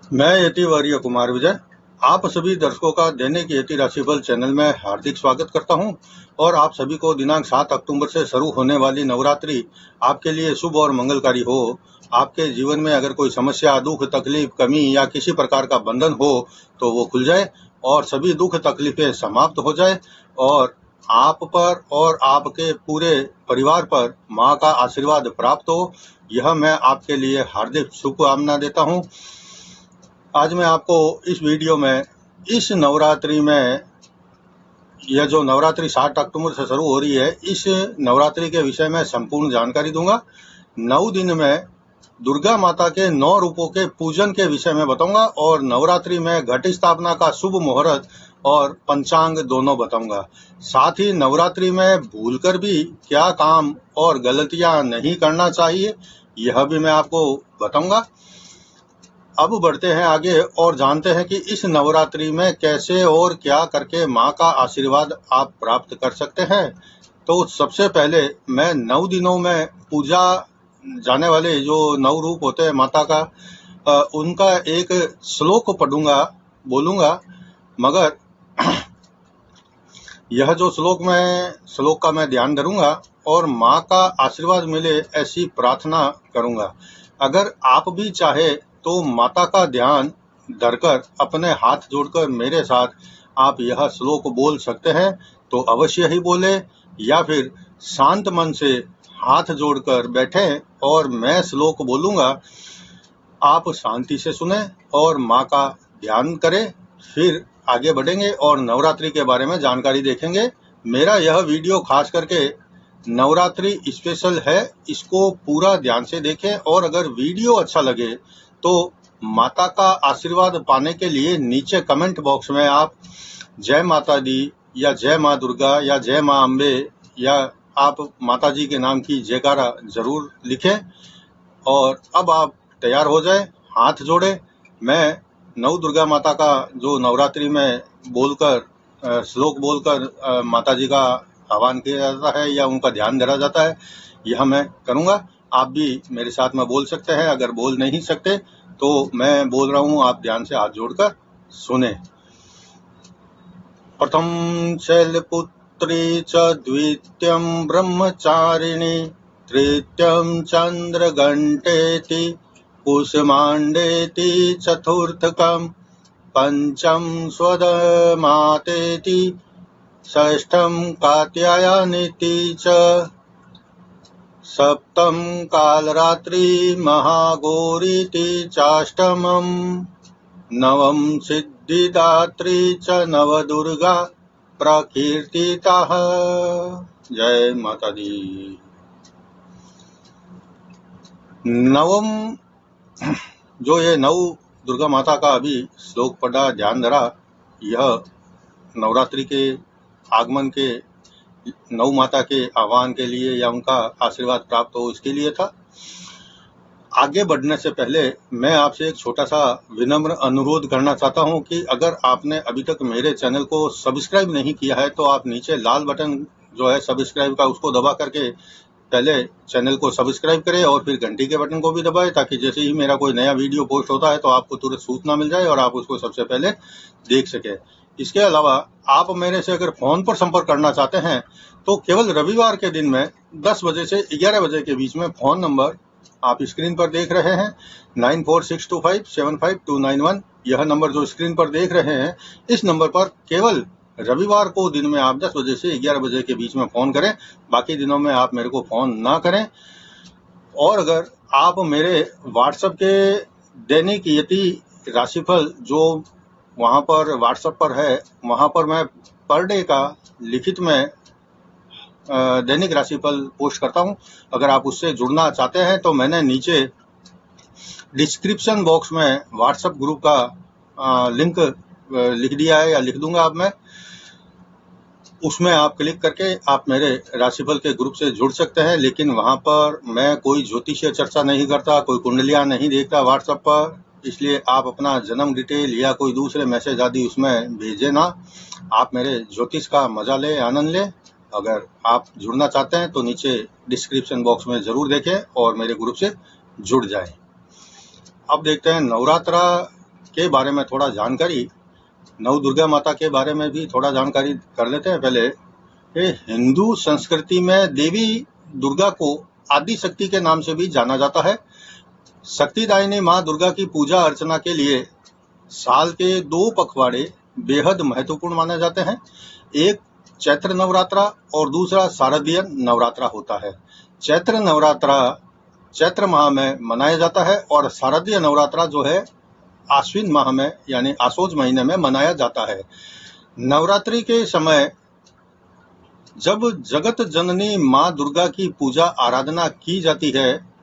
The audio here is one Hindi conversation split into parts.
मैं यतिवर्य कुमार विजय आप सभी दर्शकों का दैनिक यति राशिफल चैनल में हार्दिक स्वागत करता हूं और आप सभी को दिनांक 7 अक्टूबर से शुरू होने वाली नवरात्रि आपके लिए शुभ और मंगलकारी हो। आपके जीवन में अगर कोई समस्या, दुख, तकलीफ, कमी या किसी प्रकार का बंधन हो तो वो खुल जाए और सभी दुख तकलीफें समाप्त हो जाए और आप पर और आपके पूरे परिवार पर माँ का आशीर्वाद प्राप्त हो। यह मैं आपके लिए हार्दिक शुभकामना देता हूँ। आज मैं आपको इस वीडियो में इस नवरात्रि में यह जो नवरात्रि 7 अक्टूबर से शुरू हो रही है, इस नवरात्रि के विषय में संपूर्ण जानकारी दूंगा। 9 दिन में दुर्गा माता के 9 रूपों के पूजन के विषय में बताऊंगा और नवरात्रि में घट स्थापना का शुभ मुहूर्त और पंचांग दोनों बताऊंगा। साथ ही नवरात्रि में भूलकर भी क्या काम और गलतियां नहीं करना चाहिए, यह भी मैं आपको बताऊंगा। अब बढ़ते हैं आगे और जानते हैं कि इस नवरात्रि में कैसे और क्या करके माँ का आशीर्वाद आप प्राप्त कर सकते हैं। तो सबसे पहले मैं 9 दिनों में पूजा जाने वाले जो 9 रूप होते हैं माता का, उनका एक श्लोक पढ़ूंगा, बोलूंगा। मगर यह जो श्लोक का मैं ध्यान धरूंगा और माँ का आशीर्वाद मिले ऐसी प्रार्थना करूंगा। अगर आप भी चाहे तो माता का ध्यान धरकर अपने हाथ जोड़कर मेरे साथ आप यह श्लोक बोल सकते हैं, तो अवश्य ही बोले या फिर शांत मन से हाथ जोड़कर बैठे और मैं श्लोक बोलूंगा, आप शांति से सुने और माँ का ध्यान करें। फिर आगे बढ़ेंगे और नवरात्रि के बारे में जानकारी देखेंगे। मेरा यह वीडियो खास करके नवरात्रि स्पेशल है, इसको पूरा ध्यान से देखें और अगर वीडियो अच्छा लगे तो माता का आशीर्वाद पाने के लिए नीचे कमेंट बॉक्स में आप जय माता दी या जय माँ दुर्गा या जय माँ अम्बे या आप माता जी के नाम की जयकारा जरूर लिखें। और अब आप तैयार हो जाए, हाथ जोड़े। मैं नव दुर्गा माता का जो नवरात्रि में बोलकर श्लोक बोलकर माता जी का आह्वान किया जाता है या उनका ध्यान धरा जाता है, यह मैं करूंगा। आप भी मेरे साथ में बोल सकते हैं। अगर बोल नहीं सकते तो मैं बोल रहा हूं, आप ध्यान से हाथ जोड़कर सुने। प्रथम शैलपुत्री च द्वितीयं ब्रह्मचारिणी तृतीयं चंद्रघंटेति कुसुमांडेति चतुर्थकं पंचम स्वदमातेति षष्ठं कात्यायनीति च सप्तम कालरात्रि महागौरीति चाष्टमं नवम सिद्धिदात्री च नवदुर्गा प्रकीर्तिताः। जय माता दी। नवम जो ये 9 दुर्गा माता का अभी श्लोक पढ़ा, ध्यान धरा, यह नवरात्रि के आगमन के 9 माता के आह्वान के लिए या उनका आशीर्वाद प्राप्त हो इसके लिए था। आगे बढ़ने से पहले मैं आपसे एक छोटा सा विनम्र अनुरोध करना चाहता हूं कि अगर आपने अभी तक मेरे चैनल को सब्सक्राइब नहीं किया है तो आप नीचे लाल बटन जो है सब्सक्राइब का, उसको दबा करके पहले चैनल को सब्सक्राइब करें और फिर घंटी के बटन को भी दबाएं, ताकि जैसे ही मेरा कोई नया वीडियो पोस्ट होता है तो आपको तुरंत सूचना मिल जाए और आप उसको सबसे पहले देख सके। इसके अलावा आप मेरे से अगर फोन पर संपर्क करना चाहते हैं तो केवल रविवार के दिन में 10 बजे से 11 बजे के बीच में फोन नंबर आप स्क्रीन पर देख रहे हैं 9462575291, यह नंबर जो स्क्रीन पर देख रहे हैं, इस नंबर पर केवल रविवार को दिन में आप 10 बजे से 11 बजे के बीच में फोन करें। बाकी दिनों में आप मेरे को फोन ना करें। और अगर आप मेरे व्हाट्सएप के दैनिक यति राशिफल जो वहां पर व्हाट्सएप पर है, वहां पर मैं पर डे का लिखित में दैनिक राशिफल पोस्ट करता हूं। अगर आप उससे जुड़ना चाहते हैं तो मैंने नीचे डिस्क्रिप्शन बॉक्स में व्हाट्सएप ग्रुप का लिंक लिख दिया है या लिख दूंगा। अब मैं उसमें आप क्लिक करके आप मेरे राशिफल के ग्रुप से जुड़ सकते हैं। लेकिन वहां पर मैं कोई ज्योतिषीय चर्चा नहीं करता, कोई कुंडलियां नहीं देखता व्हाट्सएप पर, इसलिए आप अपना जन्म डिटेल या कोई दूसरे मैसेज आदि उसमें भेजे ना। आप मेरे ज्योतिष का मजा ले, आनंद ले। अगर आप जुड़ना चाहते हैं तो नीचे डिस्क्रिप्शन बॉक्स में जरूर देखें और मेरे ग्रुप से जुड़ जाएं। अब देखते हैं नवरात्रा के बारे में थोड़ा जानकारी, नव दुर्गा माता के बारे में भी थोड़ा जानकारी कर लेते हैं। पहले हिंदू संस्कृति में देवी दुर्गा को आदि शक्ति के नाम से भी जाना जाता है। शक्तिदायिनी माँ दुर्गा की पूजा अर्चना के लिए साल के 2 पखवाड़े बेहद महत्वपूर्ण माने जाते हैं। एक चैत्र नवरात्रा और दूसरा शारदीय नवरात्रा होता है। चैत्र नवरात्रा चैत्र माह में मनाया जाता है और शारदीय नवरात्रा जो है आश्विन माह में यानी आशोज महीने में मनाया जाता है। नवरात्रि के समय जब जगत जननी माँ दुर्गा की पूजा आराधना की जाती है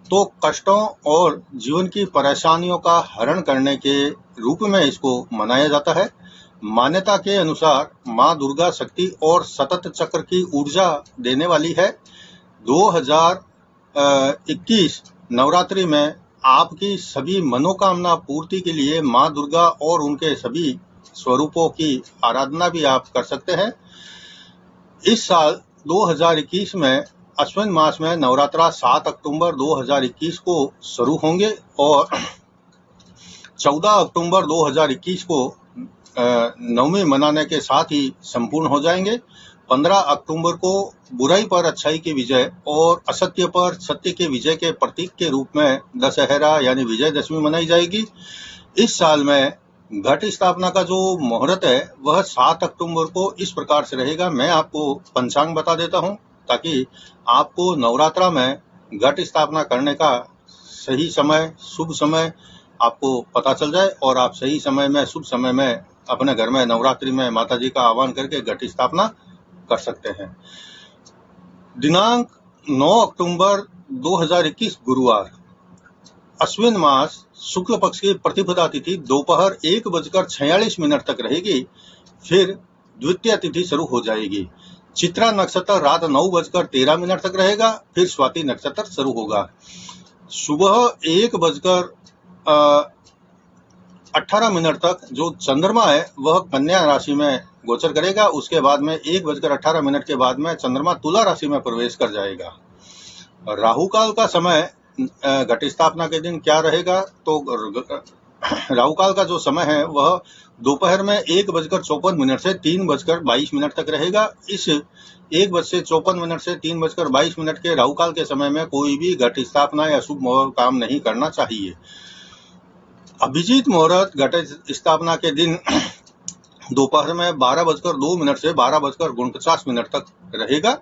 तो कष्टों और जीवन की परेशानियों का हरण करने के रूप में इसको मनाया जाता है। मान्यता के अनुसार माँ दुर्गा शक्ति और सतत चक्र की ऊर्जा देने वाली है। 2021 नवरात्रि में आपकी सभी मनोकामना पूर्ति के लिए माँ दुर्गा और उनके सभी स्वरूपों की आराधना भी आप कर सकते हैं। इस साल 2021 में अश्विन मास में नवरात्रा 7 अक्टूबर 2021 को शुरू होंगे और 14 अक्टूबर 2021 को नवमी मनाने के साथ ही संपूर्ण हो जाएंगे। 15 अक्टूबर को बुराई पर अच्छाई की विजय और असत्य पर सत्य के विजय के प्रतीक के रूप में दशहरा यानी विजयदशमी मनाई जाएगी। इस साल में घट स्थापना का जो मुहूर्त है वह 7 अक्टूबर को इस प्रकार से रहेगा। मैं आपको पंचांग बता देता हूं ताकि आपको नवरात्रा में घट स्थापना करने का सही समय, शुभ समय आपको पता चल जाए और आप सही समय में, शुभ समय में अपने घर में नवरात्रि में माता जी का आह्वान करके घट स्थापना कर सकते हैं। दिनांक 9 अक्टूबर 2021 गुरुवार, अश्विन मास शुक्ल पक्ष की प्रतिपदा तिथि दोपहर 1:46 तक रहेगी। फिर द्वितीय तिथि शुरू हो जाएगी। चित्रा नक्षत्र रात 9:13 तक रहेगा। फिर स्वाति नक्षत्र शुरू होगा। सुबह 1:18 तक जो चंद्रमा है वह कन्या राशि में गोचर करेगा। उसके बाद में 1:18 के बाद में चंद्रमा तुला राशि में प्रवेश कर जाएगा। राहु काल का समय घट स्थापना के दिन क्या रहेगा, तो राहु काल का जो समय है वह दोपहर में 1:54 से 3:22 तक रहेगा। इस 1:54 से 3:22 के राहु काल के समय में कोई भी घट स्थापना या शुभ काम नहीं करना चाहिए। अभिजीत मुहूर्त घट स्थापना के दिन दोपहर में 12:02 से 12:49 तक रहेगा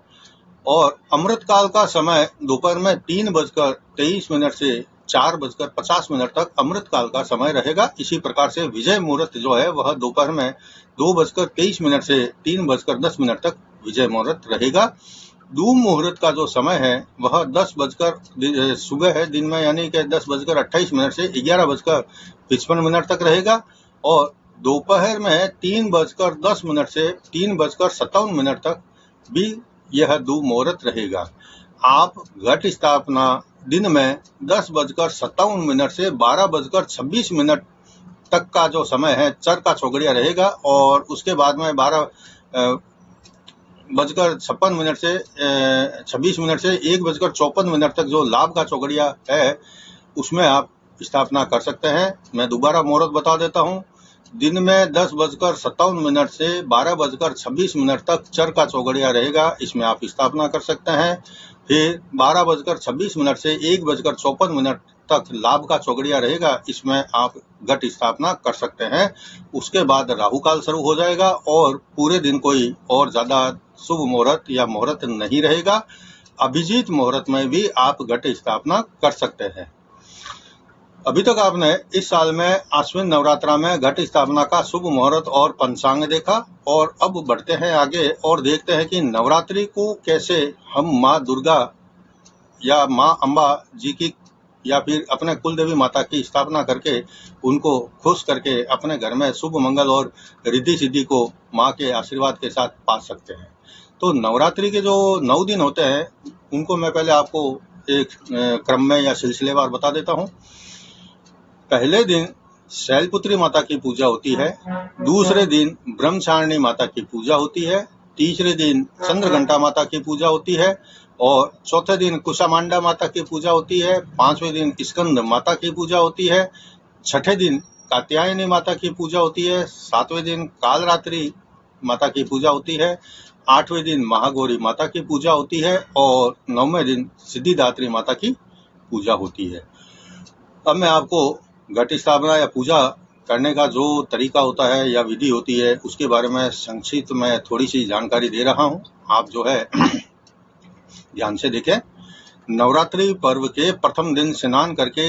और अमृत काल का समय दोपहर में 3:23 से 4:50 तक अमृत काल का समय रहेगा। इसी प्रकार से विजय मुहूर्त जो है वह दोपहर में 2:23 से 3:10 तक विजय मुहूर्त रहेगा। धूम मुहूर्त का जो समय है वह 10 बजकर सुबह है दिन में यानी कि 10:28 से 11:55 तक रहेगा और दोपहर में 3:10 से 3:57 तक भी यह धूम मुहूर्त रहेगा। आप घट स्थापना दिन में 10:57 से 12:26 तक का जो समय है चर का चौगड़िया रहेगा और उसके बाद में 12:56 से 26 से 1:54 तक जो लाभ का चौगड़िया है उसमें आप स्थापना कर सकते हैं। मैं दोबारा मुहूर्त बता देता हूं। दिन में 10:57 से 12:26 तक चर का चौगड़िया रहेगा, इसमें आप स्थापना कर सकते हैं। फिर 12:26 से 1:54 तक लाभ का चौगड़िया रहेगा, इसमें आप घट स्थापना कर सकते हैं। उसके बाद राहु काल शुरू हो जाएगा और पूरे दिन कोई और ज्यादा शुभ मुहूर्त या मुहूर्त नहीं रहेगा। अभिजीत मुहूर्त में भी आप घट स्थापना कर सकते हैं। अभी तक आपने इस साल में आश्विन नवरात्रा में घट स्थापना का शुभ मुहूर्त और पंचांग देखा और अब बढ़ते हैं आगे और देखते हैं कि नवरात्रि को कैसे हम माँ दुर्गा या माँ अम्बा जी की या फिर अपने कुल देवी माता की स्थापना करके उनको खुश करके अपने घर में शुभ मंगल और रिद्धि सिद्धि को माँ के आशीर्वाद के साथ पा सकते हैं। तो नवरात्रि के जो 9 दिन होते हैं उनको मैं पहले आपको एक क्रम में या सिलसिलेवार बता देता हूँ। पहले दिन शैलपुत्री माता की पूजा होती है। दूसरे दिन ब्रह्मचारिणी माता की पूजा होती है। तीसरे दिन चंद्रघंटा माता की पूजा होती है और चौथे दिन कुशामांडा माता की पूजा होती है। 5वें दिन स्कंद माता की पूजा होती है। छठे दिन कात्यायनी माता की पूजा होती है, 7वें दिन कालरात्रि माता की पूजा होती है, 8वें दिन महागौरी माता की पूजा होती है और 9वें दिन सिद्धिदात्री माता की पूजा होती है। अब मैं आपको घट स्थापना या पूजा करने का जो तरीका होता है या विधि होती है उसके बारे में संक्षिप्त में थोड़ी सी जानकारी दे रहा हूं। आप जो है ध्यान से देखें। नवरात्रि पर्व के प्रथम दिन स्नान करके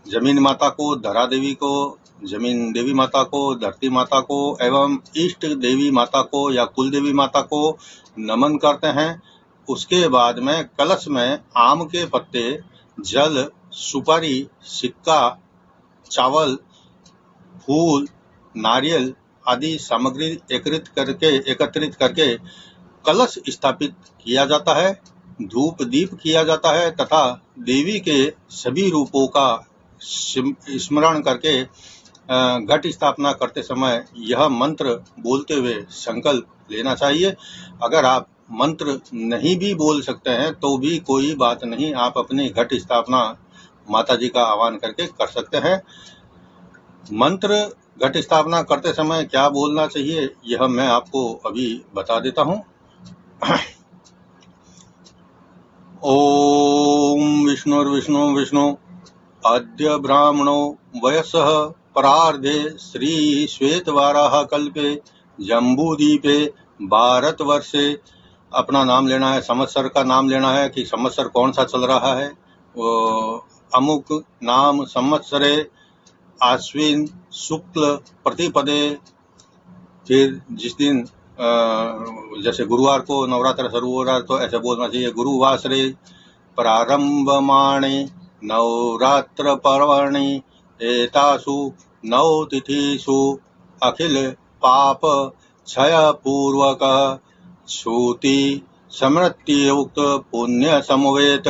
जमीन माता को, धरा देवी को, जमीन देवी माता को, धरती माता को एवं इष्ट देवी माता को या कुल देवी माता को नमन करते हैं। उसके बाद में कलश में आम के पत्ते, जल, सुपारी, सिक्का, चावल, फूल, नारियल आदि सामग्री एकत्रित करके कलश स्थापित किया जाता है, धूप दीप किया जाता है तथा देवी के सभी रूपों का स्मरण करके घट स्थापना करते समय यह मंत्र बोलते हुए संकल्प लेना चाहिए। अगर आप मंत्र नहीं भी बोल सकते हैं तो भी कोई बात नहीं, आप अपनी घट स्थापना माता जी का आह्वान करके कर सकते हैं। मंत्र घट स्थापना करते समय क्या बोलना चाहिए यह मैं आपको अभी बता देता हूँ। ओम विष्णुर्विष्णु विष्णु अद्य ब्राह्मणो वयसः परार्धे श्री श्वेतवाराह कल्पे जम्बूदीपे भारतवर्षे। अपना नाम लेना है, संवत्सर का नाम लेना है कि संवत्सर कौन सा चल रहा है। अमुक नाम संवत्सरे आश्विन शुक्ल प्रतिपदे। फिर जिस दिन जैसे गुरुवार को नवरात्र शुरू हो रहा है तो ऐसे बोलना चाहिए, गुरुवासरे प्रारंभमाणे नवरात्र पर्वणि एतासु नौ तिथिषु अखिल पाप क्षय पूर्वक श्रुति समृत्युक्त पुण्य समवेत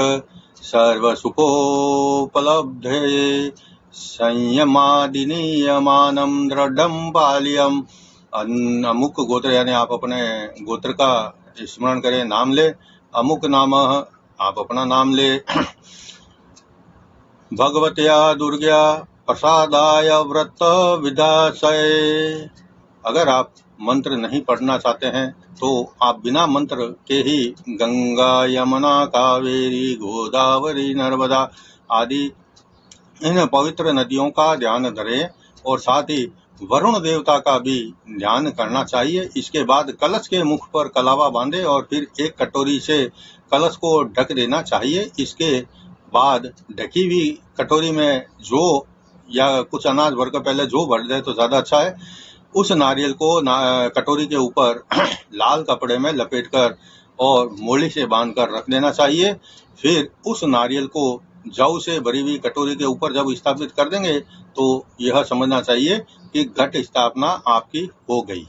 सर्व सुखोपलब्धे संयमादि नियमानं दृढ़ं पाल्यम्। अमुक गोत्र यानी आप अपने गोत्र का स्मरण करें, नाम ले। अमुक नाम आप अपना नाम ले। भगवत्या दुर्ग्या प्रसादाय व्रत विधाशय। अगर आप मंत्र नहीं पढ़ना चाहते हैं तो आप बिना मंत्र के ही गंगा यमुना कावेरी गोदावरी नर्मदा आदि इन पवित्र नदियों का ध्यान धरें और साथ ही वरुण देवता का भी ध्यान करना चाहिए। इसके बाद कलश के मुख पर कलावा बांधे और फिर एक कटोरी से कलश को ढक देना चाहिए। इसके बाद ढकी हुई कटोरी में जो या कुछ अनाज भरकर पहले जो भर दे तो ज्यादा अच्छा है, उस नारियल को कटोरी के ऊपर लाल कपड़े में लपेटकर और मोली से बांधकर रख देना चाहिए। फिर उस नारियल को जौ से भरी हुई कटोरी के ऊपर जब स्थापित कर देंगे तो यह समझना चाहिए कि घट स्थापना आपकी हो गई।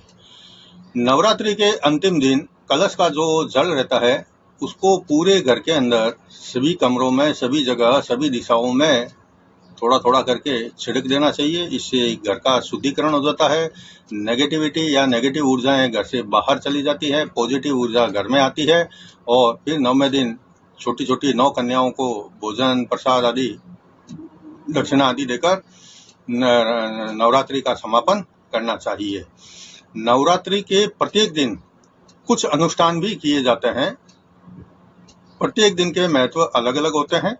नवरात्रि के अंतिम दिन कलश का जो जल रहता है उसको पूरे घर के अंदर सभी कमरों में, सभी जगह, सभी दिशाओं में थोड़ा थोड़ा करके छिड़क देना चाहिए। इससे घर का शुद्धिकरण हो जाता है। नेगेटिविटी या नेगेटिव ऊर्जाएं घर से बाहर चली जाती है, पॉजिटिव ऊर्जा घर में आती है। और फिर 9वें दिन छोटी छोटी 9 कन्याओं को भोजन प्रसाद आदि दक्षिणा आदि देकर नवरात्रि का समापन करना चाहिए। नवरात्रि के प्रत्येक दिन कुछ अनुष्ठान भी किए जाते हैं। प्रत्येक दिन के महत्व अलग अलग होते हैं।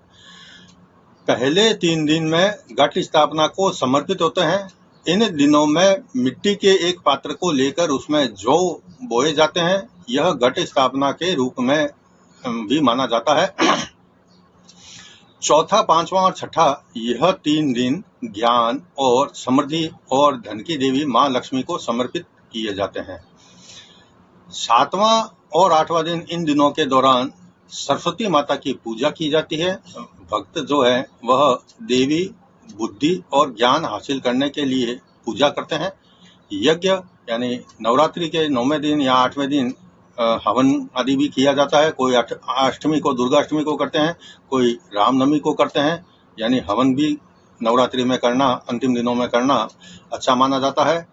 पहले 3 दिन में घट स्थापना को समर्पित होते हैं। इन दिनों में मिट्टी के एक पात्र को लेकर उसमें जौ बोए जाते हैं। यह घट स्थापना के रूप में भी माना जाता है। चौथा, पांचवा और छठा यह 3 दिन ज्ञान और समृद्धि और धन की देवी मां लक्ष्मी को समर्पित किए जाते हैं। 7वां और 8वां दिन, इन दिनों के दौरान सरस्वती माता की पूजा की जाती है। भक्त जो है वह देवी बुद्धि और ज्ञान हासिल करने के लिए पूजा करते हैं। यज्ञ यानी नवरात्रि के 9वें दिन या 8वें दिन हवन आदि भी किया जाता है। कोई अष्टमी को, दुर्गा अष्टमी को करते हैं, कोई रामनवमी को करते हैं। यानी हवन भी नवरात्रि में करना, अंतिम दिनों में करना अच्छा माना जाता है।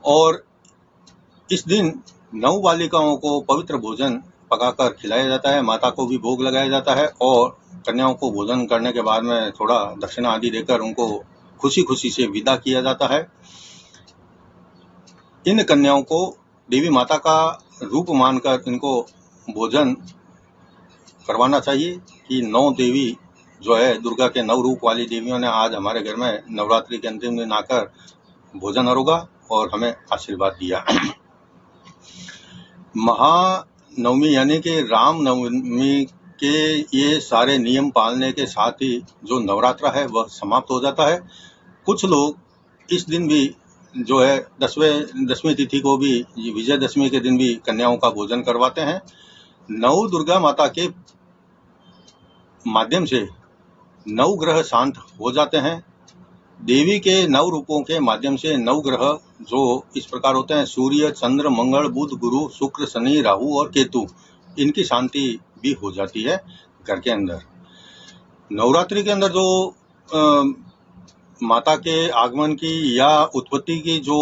और इस दिन 9 बालिकाओं को पवित्र भोजन पकाकर खिलाया जाता है। माता को भी भोग लगाया जाता है और कन्याओं को भोजन करने के बाद में थोड़ा दक्षिणा आदि देकर उनको खुशी खुशी से विदा किया जाता है। इन कन्याओं को देवी माता का रूप मानकर इनको भोजन करवाना चाहिए कि 9 देवी जो है दुर्गा के 9 रूप वाली देवियों ने आज हमारे घर में नवरात्रि के अंतिम दिन आकर भोजन अरोगा और हमें आशीर्वाद दिया। महानवमी यानी कि राम नवमी के ये सारे नियम पालने के साथ ही जो नवरात्रा है वह समाप्त हो जाता है। कुछ लोग इस दिन भी जो है दसवीं तिथि को भी विजयदशमी के दिन भी कन्याओं का भोजन करवाते हैं। नव दुर्गा माता के माध्यम से 9 ग्रह शांत हो जाते हैं। देवी के 9 रूपों के माध्यम से 9 ग्रह जो इस प्रकार होते हैं, सूर्य, चंद्र, मंगल, बुध, गुरु, शुक्र, शनि, राहु और केतु, इनकी शांति भी हो जाती है घर के अंदर। नवरात्रि के अंदर जो माता के आगमन की या उत्पत्ति की जो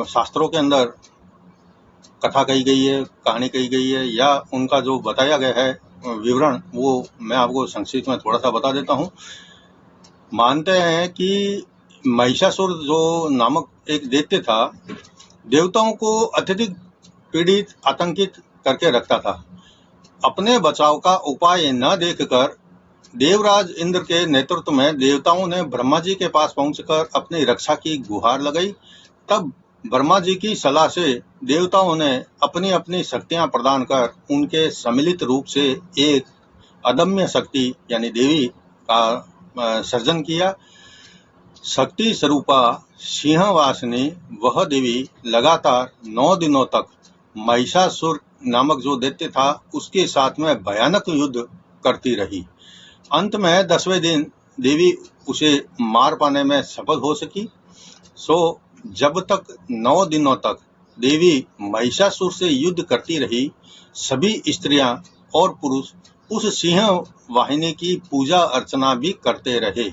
शास्त्रों के अंदर कथा कही गई है, कहानी कही गई है या उनका जो बताया गया है विवरण, वो मैं आपको संक्षिप्त में थोड़ा सा बता देता हूँ। मानते हैं कि महिषासुर जो नामक एक दैत्य था, देवताओं को अत्यधिक पीड़ित, आतंकित करके रखता था। अपने बचाव का उपाय न देखकर देवराज इंद्र के नेतृत्व में देवताओं ने ब्रह्मा जी के पास पहुंचकर अपनी रक्षा की गुहार लगाई। तब ब्रह्मा जी की सलाह से देवताओं ने अपनी अपनी शक्तियां प्रदान कर उनके सम्मिलित रूप से एक अदम्य शक्ति यानी देवी का सर्जन किया। शक्ति स्वरूपा सिंहवासिनी वह देवी लगातार 9 दिनों तक महिषासुर नामक जो दैत्य था उसके साथ में भयानक युद्ध करती रही। अंत में 10वें दिन देवी उसे मार पाने में सफल हो सकी। जब तक 9 दिनों तक देवी महिषासुर से युद्ध करती रही, सभी स्त्रियां और पुरुष उस सिंह वाहिनी की पूजा अर्चना भी करते रहे।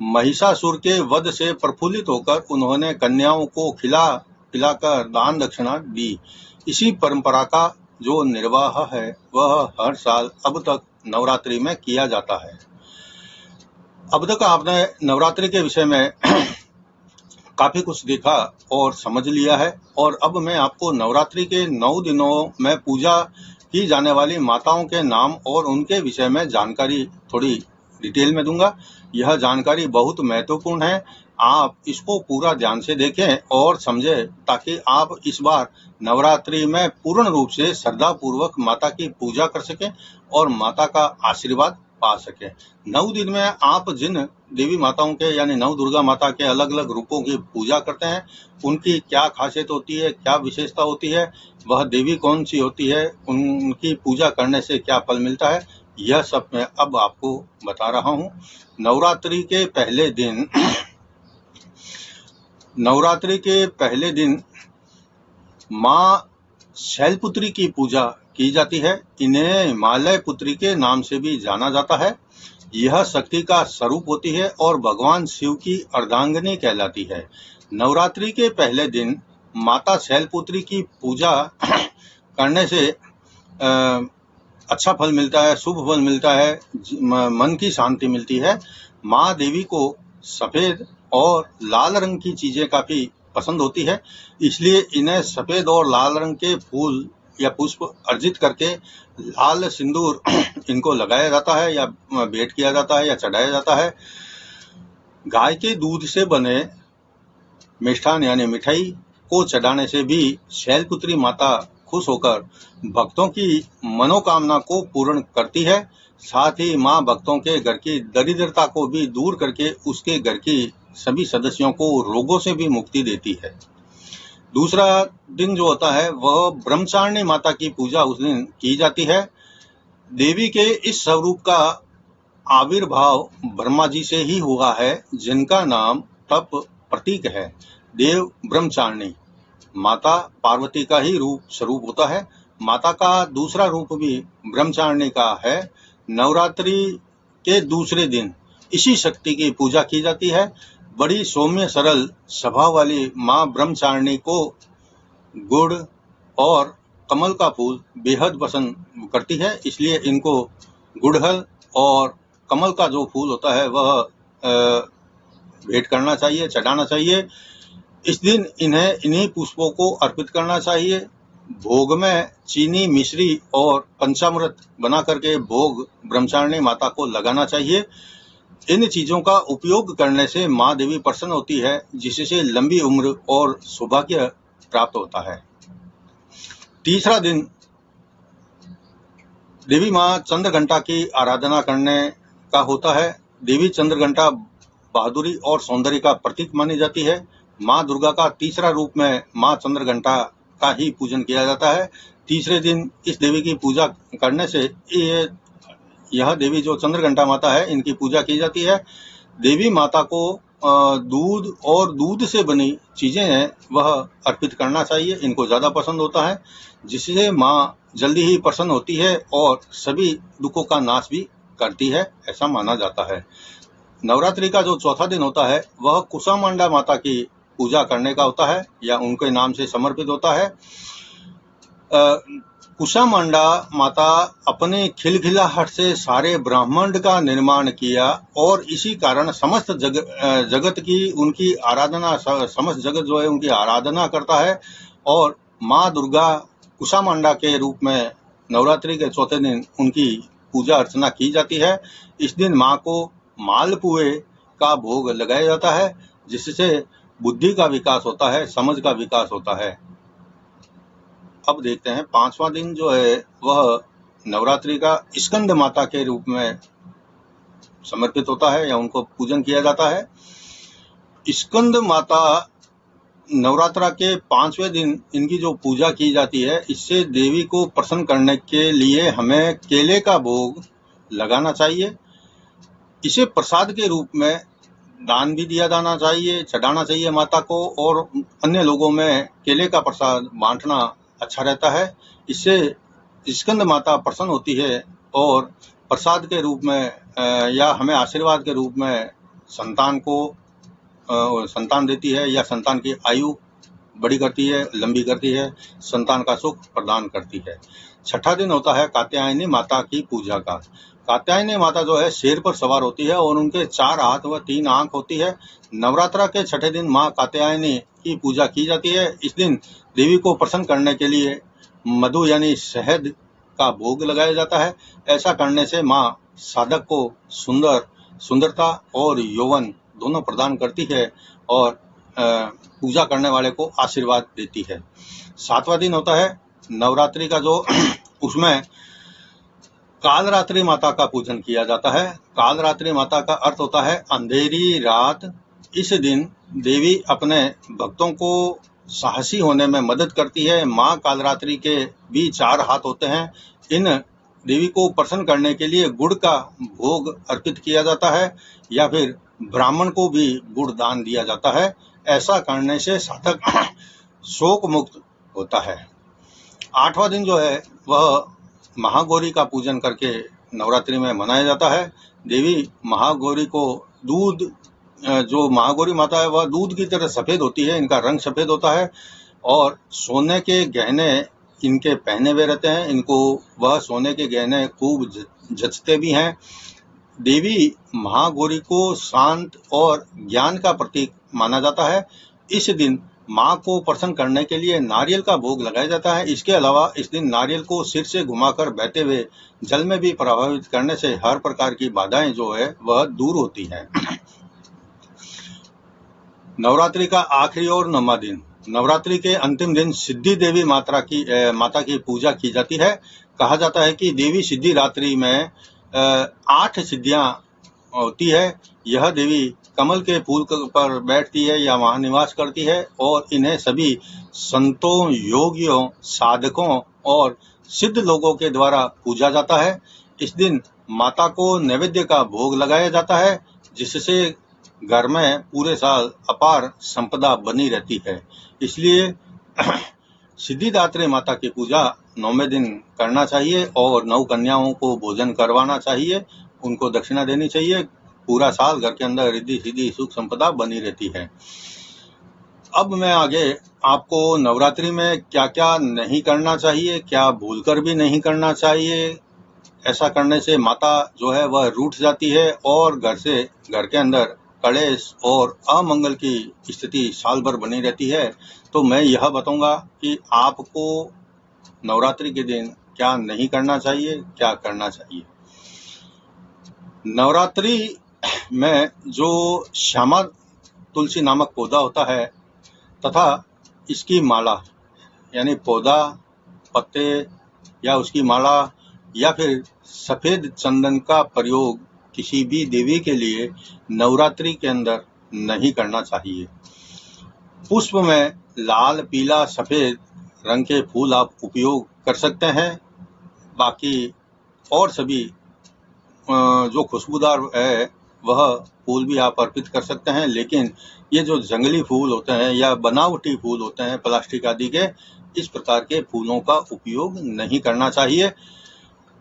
महिषासुर के वध से प्रफुल्लित होकर उन्होंने कन्याओं को खिलाकर दान दक्षिणा दी। इसी परंपरा का जो निर्वाह है वह हर साल अब तक नवरात्रि में किया जाता है। अब तक आपने नवरात्रि के विषय में काफी कुछ देखा और समझ लिया है, और अब मैं आपको नवरात्रि के 9 दिनों में पूजा की जाने वाली माताओं के नाम और उनके विषय में जानकारी थोड़ी डिटेल में दूंगा। यह जानकारी बहुत महत्वपूर्ण है, आप इसको पूरा ध्यान से देखें और समझें ताकि आप इस बार नवरात्रि में पूर्ण रूप से श्रद्धा पूर्वक माता की पूजा कर सकें और माता का आशीर्वाद पा सकें। 9 दिन में आप जिन देवी माताओं के यानी 9 दुर्गा माता के अलग अलग रूपों की पूजा करते हैं, उनकी क्या खासियत होती है, क्या विशेषता होती है, वह देवी कौन सी होती है, उनकी पूजा करने से क्या फल मिलता है, यह सब मैं अब आपको बता रहा हूँ। नवरात्रि के पहले दिन माँ शैलपुत्री की पूजा की जाती है। इन्हें हिमालय पुत्री के नाम से भी जाना जाता है। यह शक्ति का स्वरूप होती है और भगवान शिव की अर्धांगिनी कहलाती है। नवरात्रि के पहले दिन माता शैलपुत्री की पूजा करने से अच्छा फल मिलता है, शुभ फल मिलता है, मन की शांति मिलती है। माँ देवी को सफेद और लाल रंग की चीजें काफी पसंद होती है, इसलिए इन्हें सफेद और लाल रंग के फूल या पुष्प अर्जित करके लाल सिंदूर इनको लगाया जाता है या भेंट किया जाता है या चढ़ाया जाता है। गाय के दूध से बने मिष्ठान यानी मिठाई को चढ़ाने से भी शैलपुत्री माता खुश होकर भक्तों की मनोकामना को पूर्ण करती है। साथ ही माँ भक्तों के घर की दरिद्रता को भी दूर करके उसके घर की सभी सदस्यों को रोगों से भी मुक्ति देती है। दूसरा दिन जो होता है वह ब्रह्मचारिणी माता की पूजा उस दिन की जाती है। देवी के इस स्वरूप का आविर्भाव ब्रह्मा जी से ही हुआ है, जिनका नाम तप प्रतीक है। देव ब्रह्मचारिणी माता पार्वती का ही स्वरूप होता है। माता का दूसरा रूप भी ब्रह्मचारिणी का है। नवरात्रि के दूसरे दिन इसी शक्ति की पूजा की जाती है। बड़ी सौम्य सरल स्वभाव वाली माँ ब्रह्मचारिणी को गुड़ और कमल का फूल बेहद पसंद करती है, इसलिए इनको गुड़हल और कमल का जो फूल होता है वह भेंट करना चाहिए, चढ़ाना चाहिए। इस दिन इन्हीं पुष्पों को अर्पित करना चाहिए। भोग में चीनी, मिश्री और पंचामृत बना करके भोग ब्रह्मचारिणी माता को लगाना चाहिए। इन चीजों का उपयोग करने से माँ देवी प्रसन्न होती है, जिससे लंबी उम्र और सौभाग्य प्राप्त होता है। तीसरा दिन देवी माँ चंद्रघंटा की आराधना करने का होता है। देवी चंद्रघंटा बहादुरी और सौंदर्य का प्रतीक मानी जाती है। माँ दुर्गा का तीसरा रूप में माँ चंद्रघंटा का ही पूजन किया जाता है। तीसरे दिन इस देवी की पूजा करने से यह देवी जो चंद्रघंटा माता है, इनकी पूजा की जाती है। देवी माता को दूध और दूध से बनी चीजें हैं वह अर्पित करना चाहिए, इनको ज्यादा पसंद होता है, जिससे माँ जल्दी ही प्रसन्न होती है और सभी दुखों का नाश भी करती है, ऐसा माना जाता है। नवरात्रि का जो चौथा दिन होता है वह कुशामांडा माता की पूजा करने का होता है या उनके नाम से समर्पित होता है। कुशामांडा माता अपने खिलखिलाहट से सारे ब्रह्मांड का निर्माण किया और इसी कारण समस्त जगत की उनकी आराधना, समस्त जगत जो है उनकी आराधना करता है। और माँ दुर्गा कुशामांडा के रूप में नवरात्रि के चौथे दिन उनकी पूजा अर्चना की जाती है। इस दिन माँ को मालपुए का भोग लगाया जाता है, जिससे बुद्धि का विकास होता है, समझ का विकास होता है। अब देखते हैं पांचवा दिन जो है वह नवरात्रि का स्कंद माता के रूप में समर्पित होता है या उनको पूजन किया जाता है। स्कंद माता नवरात्रा के पांचवें दिन इनकी जो पूजा की जाती है, इससे देवी को प्रसन्न करने के लिए हमें केले का भोग लगाना चाहिए। इसे प्रसाद के रूप में दान भी दिया जाना चाहिए, चढ़ाना चाहिए माता को, और अन्य लोगों में केले का प्रसाद बांटना अच्छा रहता है। इससे स्कंद माता प्रसन्न होती है और प्रसाद के रूप में या हमें आशीर्वाद के रूप में संतान देती है या संतान की आयु बड़ी करती है, लंबी करती है, संतान का सुख प्रदान करती है। छठा दिन होता है कात्यायनी माता की पूजा का। कात्यायनी माता जो है शेर पर सवार होती है और उनके 4 हाथ व 3 आंख होती है। नवरात्रा के छठे दिन माँ कात्यायनी की पूजा की जाती है। इस दिन देवी को प्रसन्न करने के लिए मधु यानी शहद का भोग लगाया जाता है। ऐसा करने से माँ साधक को सुंदरता और यौवन दोनों प्रदान करती है और पूजा करने वाले को आशीर्वाद देती है। 7वां दिन होता है नवरात्रि का जो उसमें कालरात्रि माता का पूजन किया जाता है। कालरात्रि माता का अर्थ होता है अंधेरी रात। इस दिन देवी अपने भक्तों को साहसी होने में मदद करती है। माँ कालरात्रि के भी 4 हाथ होते हैं। इन देवी को प्रसन्न करने के लिए गुड़ का भोग अर्पित किया जाता है या फिर ब्राह्मण को भी गुड़ दान दिया जाता है। ऐसा करने से साधक शोक मुक्त होता है। 8वां दिन जो है वह महागौरी का पूजन करके नवरात्रि में मनाया जाता है। देवी महागौरी को दूध, जो महागौरी माता है वह दूध की तरह सफेद होती है, इनका रंग सफेद होता है और सोने के गहने इनके पहने हुए रहते हैं। इनको वह सोने के गहने खूब जचते भी हैं। देवी महागौरी को शांत और ज्ञान का प्रतीक माना जाता है। इस दिन माँ को प्रसन्न करने के लिए नारियल का भोग लगाया जाता है। इसके अलावा इस दिन नारियल को सिर से घुमाकर बहते हुए जल में भी प्रभावित करने से हर प्रकार की बाधाएं जो है वह दूर होती हैं। नवरात्रि का आखिरी और 9वां दिन, नवरात्रि के अंतिम दिन सिद्धि देवी माता की पूजा की जाती है। कहा जाता है कि देवी सिद्धि रात्रि में 8 सिद्धियां होती है। यह देवी कमल के फूल पर बैठती है या वहां निवास करती है और इन्हें सभी संतों, योगियों, साधकों और सिद्ध लोगों के द्वारा पूजा जाता है। इस दिन माता को नैवेद्य का भोग लगाया जाता है, जिससे घर में पूरे साल अपार संपदा बनी रहती है। इसलिए सिद्धिदात्री माता की पूजा 9वें दिन करना चाहिए और 9 कन्याओं को भोजन करवाना चाहिए, उनको दक्षिणा देनी चाहिए। पूरा साल घर के अंदर रिद्धि सिद्धि सुख संपदा बनी रहती है। अब मैं आगे आपको नवरात्रि में क्या क्या नहीं करना चाहिए, क्या भूलकर भी नहीं करना चाहिए, ऐसा करने से माता जो है वह रूठ जाती है और घर के अंदर कलेश और अमंगल की स्थिति साल भर बनी रहती है। तो मैं यह बताऊंगा कि आपको नवरात्रि के दिन क्या नहीं करना चाहिए, क्या करना चाहिए। नवरात्रि में जो श्यामा तुलसी नामक पौधा होता है तथा इसकी माला यानी पौधा, पत्ते या उसकी माला या फिर सफेद चंदन का प्रयोग किसी भी देवी के लिए नवरात्रि के अंदर नहीं करना चाहिए। पुष्प में लाल, पीला, सफेद रंग के फूल आप उपयोग कर सकते हैं। बाकी और सभी जो खुशबूदार है वह फूल भी आप अर्पित कर सकते हैं, लेकिन ये जो जंगली फूल होते हैं या बनावटी फूल होते हैं प्लास्टिक आदि के, इस प्रकार के फूलों का उपयोग नहीं करना चाहिए।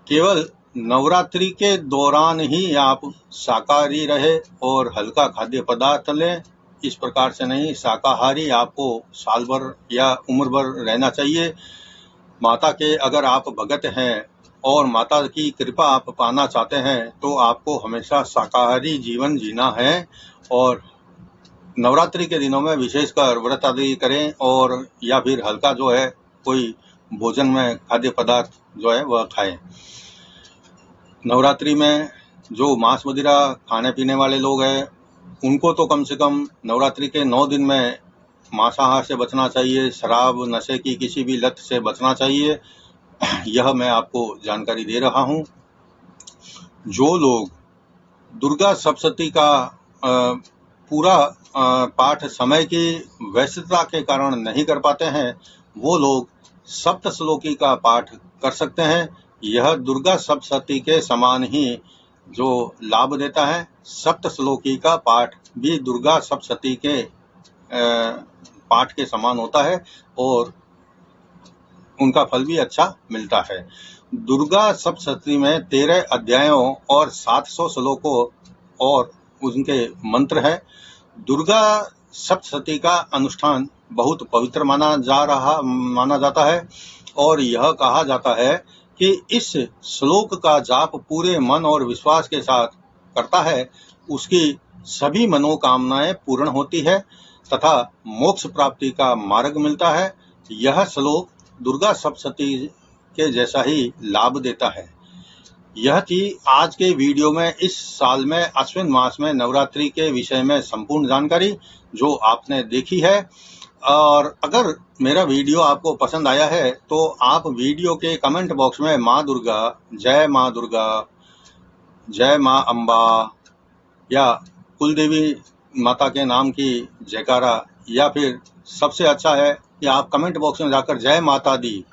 केवल नवरात्रि के दौरान ही आप शाकाहारी रहे और हल्का खाद्य पदार्थ लें। इस प्रकार से नहीं, शाकाहारी आपको साल भर या उम्र भर रहना चाहिए। माता के अगर आप भगत हैं और माता की कृपा आप पाना चाहते हैं तो आपको हमेशा शाकाहारी जीवन जीना है और नवरात्रि के दिनों में विशेषकर व्रत आदि करें और या फिर हल्का जो है कोई भोजन में खाद्य पदार्थ जो है वह खाएं। नवरात्रि में जो मांस मदिरा खाने पीने वाले लोग हैं उनको तो कम से कम नवरात्रि के 9 दिन में मांसाहार से बचना चाहिए, शराब, नशे की किसी भी लत से बचना चाहिए। यह मैं आपको जानकारी दे रहा हूँ। जो लोग दुर्गा सप्तशती का पूरा पाठ समय की व्यस्तता के कारण नहीं कर पाते हैं, वो लोग सप्तश्लोकी का पाठ कर सकते हैं। यह दुर्गा सप्तशती के समान ही जो लाभ देता है। सप्तश्लोकी का पाठ भी दुर्गा सप्तशती के पाठ के समान होता है और उनका फल भी अच्छा मिलता है। दुर्गा सप्तशती में 13 अध्यायों और 700 श्लोकों और उनके मंत्र है। दुर्गा सप्तशती का अनुष्ठान बहुत पवित्र माना जाता है और यह कहा जाता है कि इस श्लोक का जाप पूरे मन और विश्वास के साथ करता है, उसकी सभी मनोकामनाएं पूर्ण होती है तथा मोक्ष प्राप्ति का मार्ग मिलता है। यह श्लोक दुर्गा सप्तशती के जैसा ही लाभ देता है। यह थी आज के वीडियो में इस साल में अश्विन मास में नवरात्रि के विषय में संपूर्ण जानकारी जो आपने देखी है। और अगर मेरा वीडियो आपको पसंद आया है तो आप वीडियो के कमेंट बॉक्स में माँ दुर्गा, जय माँ दुर्गा, जय माँ अम्बा या कुलदेवी माता के नाम की जयकारा, या फिर सबसे अच्छा है कि आप कमेंट बॉक्स में जाकर जय माता दी,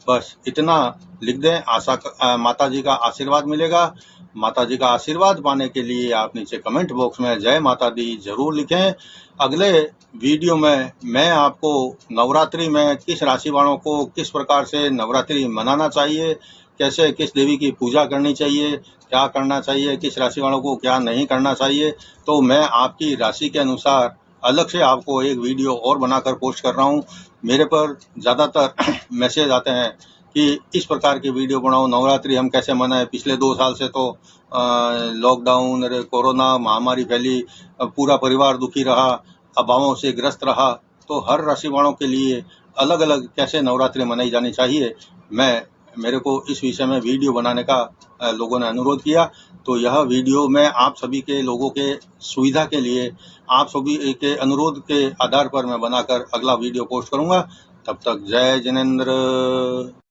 बस इतना लिख दें। माता जी का आशीर्वाद मिलेगा। माता जी का आशीर्वाद पाने के लिए आप नीचे कमेंट बॉक्स में जय माता दी जरूर लिखें। अगले वीडियो में मैं आपको नवरात्रि में किस राशि वालों को किस प्रकार से नवरात्रि मनाना चाहिए, कैसे किस देवी की पूजा करनी चाहिए, क्या करना चाहिए, किस राशि वालों को क्या नहीं करना चाहिए, तो मैं आपकी राशि के अनुसार अलग से आपको एक वीडियो और बनाकर पोस्ट कर रहा हूँ। मेरे पर ज़्यादातर मैसेज आते हैं कि इस प्रकार की वीडियो बनाओ, नवरात्रि हम कैसे मनाएं। पिछले 2 साल से तो लॉकडाउन, कोरोना महामारी फैली, पूरा परिवार दुखी रहा, अभावों से ग्रस्त रहा, तो हर राशि वालों के लिए अलग अलग कैसे नवरात्रि मनाई जानी चाहिए, मेरे को इस विषय में वीडियो बनाने का लोगों ने अनुरोध किया। तो यह वीडियो मैं आप सभी के लोगों के सुविधा के लिए, आप सभी के अनुरोध के आधार पर मैं बनाकर अगला वीडियो पोस्ट करूंगा। तब तक जय जिनेंद्र।